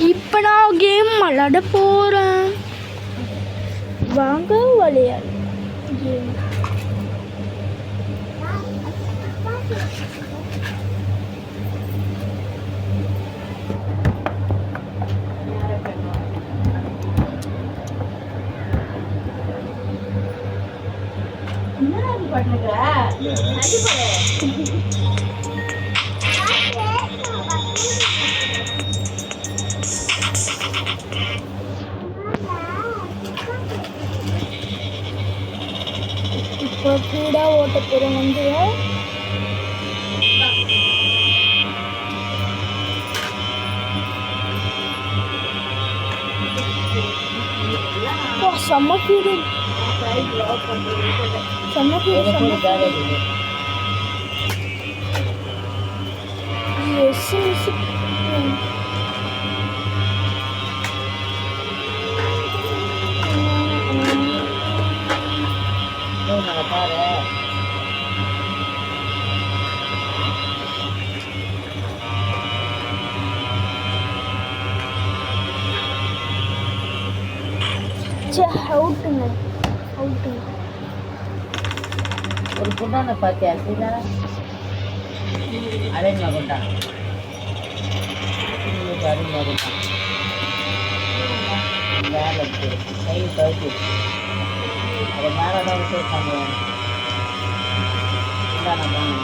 இப்போ நான் கேம் விளாட போகிறேன். வாங்க விளையாடு கேம். இப்போ கூட ஓட்ட போகிறோம் வந்து செம்ம ஃபீலிங். செம்ம ஃபீலிங். Yes miss. அவுட்டுங்க அவுட்டுங்க. ஒரு குண்டான பார்த்தியா சீதா? அரைமா குண்டா அரைமா குண்டா வேலை இருக்குது. கை துவைச்சி அதை மேலே தான் வச்சுருக்காங்க. குண்டான போகணும்.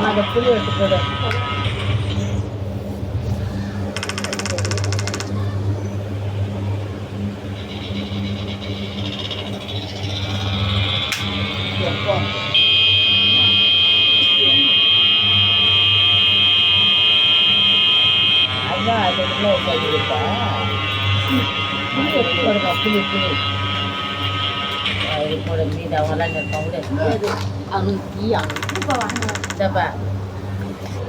அதை புளி எடுத்து போடு. அதான் அதுக்குள்ள சொல்லியிருக்கா. புளி எடுத்து போடுங்க. புளி புளி அது போட மீது அவங்களாம் இருப்பாங்க. அவனுக்கு இப்போ வாங்க இந்தப்பா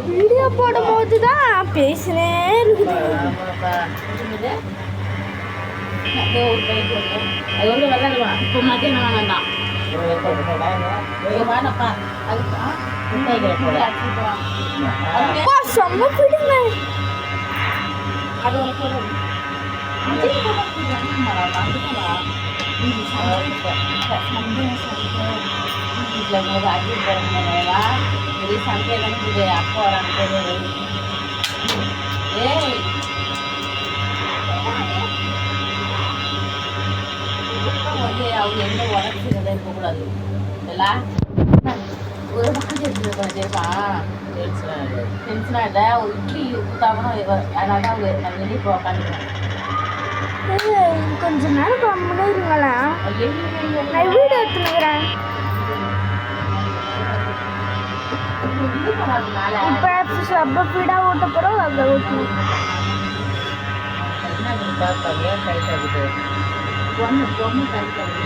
வீடியோ போடும் போது தான் பேசுகிறேன் இருக்குது. ஒரு பைக் அது வந்து விளாடுவான். இப்போ மத்தியானம் வேண்டாம் வேணப்பா. அதுக்கு செம்ம பிடிங்க. அது ஒரு வீட்டில் அடி போகிறா இது சந்தையெல்லாம் இது அப்போ வராங்க. ஏய் வந்து அவங்க எந்த உடச்சுக்கிறத இருக்கக்கூடாது. எல்லாம் ஒரு மாதிரி எடுத்துருக்கோம். சரிப்பா டென்ஷனாக இல்லை. ஒரு இட்லி ஊற்றாமணும் அதனால தான் அவங்க நான் வெளியே போய் உட்காந்துக்கிறேன். கொஞ்ச நேரம் கம்முன்னு இருங்களா. நான் வீடு எடுத்துனுக்கிறேன். இப்போ சப்ப ஃபீடாக ஓட்ட போகிறோம். அதை ஓட்டணும். பொண்ணு பொண்ணு கழிக்கிறது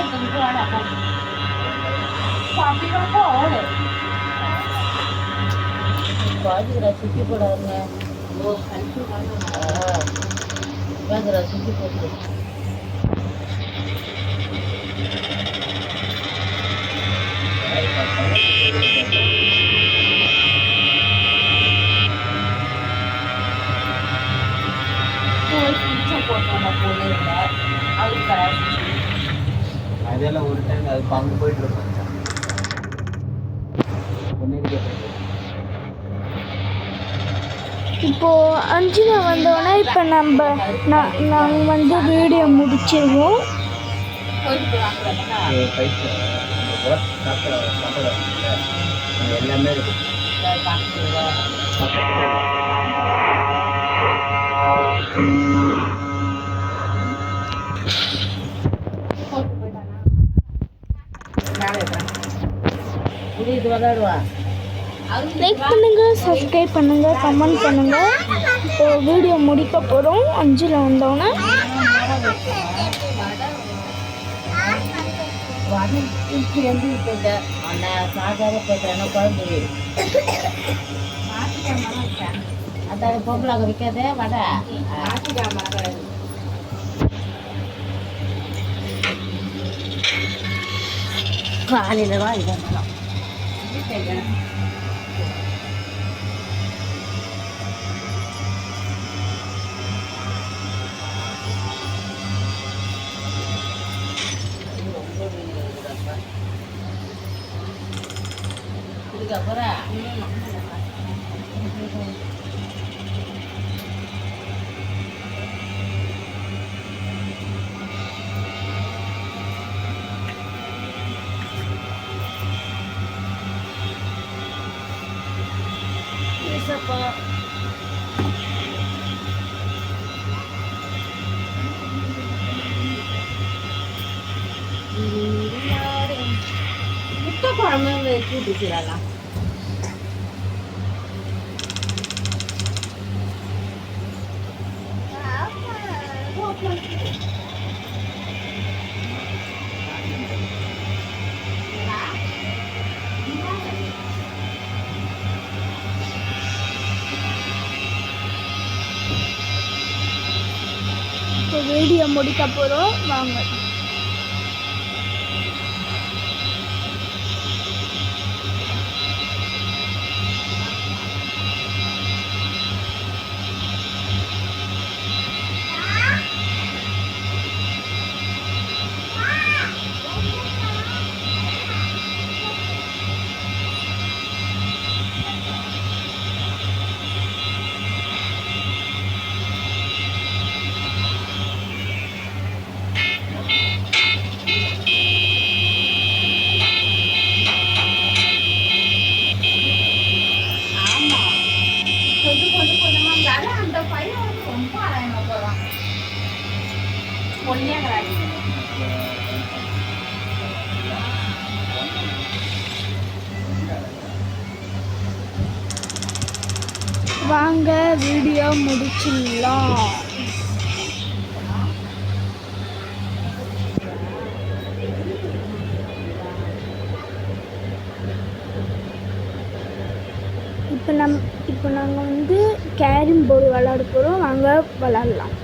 விளையாடுறதுக்கு அப்படிதான் போகல. பாதிக்கிறா சுற்றி போடாதுங்க. வாங்குறா சுற்றி போட்டு அதெல்லாம் ஒரு டைம் அது பங்கு போயிட்டு இருக்கோம். இப்போ 5 வந்தோடனே இப்போ நாங்கள் வந்து வீடியோ முடிச்சிருவோம். எல்லாமே இருக்கு. விளையாடுவா. லைக் பண்ணுங்க, சப்ஸ்கிரைப் பண்ணுங்க, கமெண்ட் பண்ணுங்க. இப்போ வீடியோ முடிக்க போகிறோம். 5ல் வந்தோன்னே வடை வந்து இப்போ இந்த அந்த சாதாரண பேசுகிறேன்னா குழம்பு அந்த பொம்பளை அங்கே விற்காதே வடை காலையில் தான் இதெல்லாம் இதுக்கப்புறம் முட்டை குழம்பு கூட்டுச்சுலாம் இப்போ வீடியோ முடிக்க போகிறோம். வாங்க. வாங்க வீடியோ முடிச்சிடலாம். இப்போ நாங்கள் வந்து கேரம் போர்டு விளையாட போகிறோம். வாங்க விளாட்லாம்.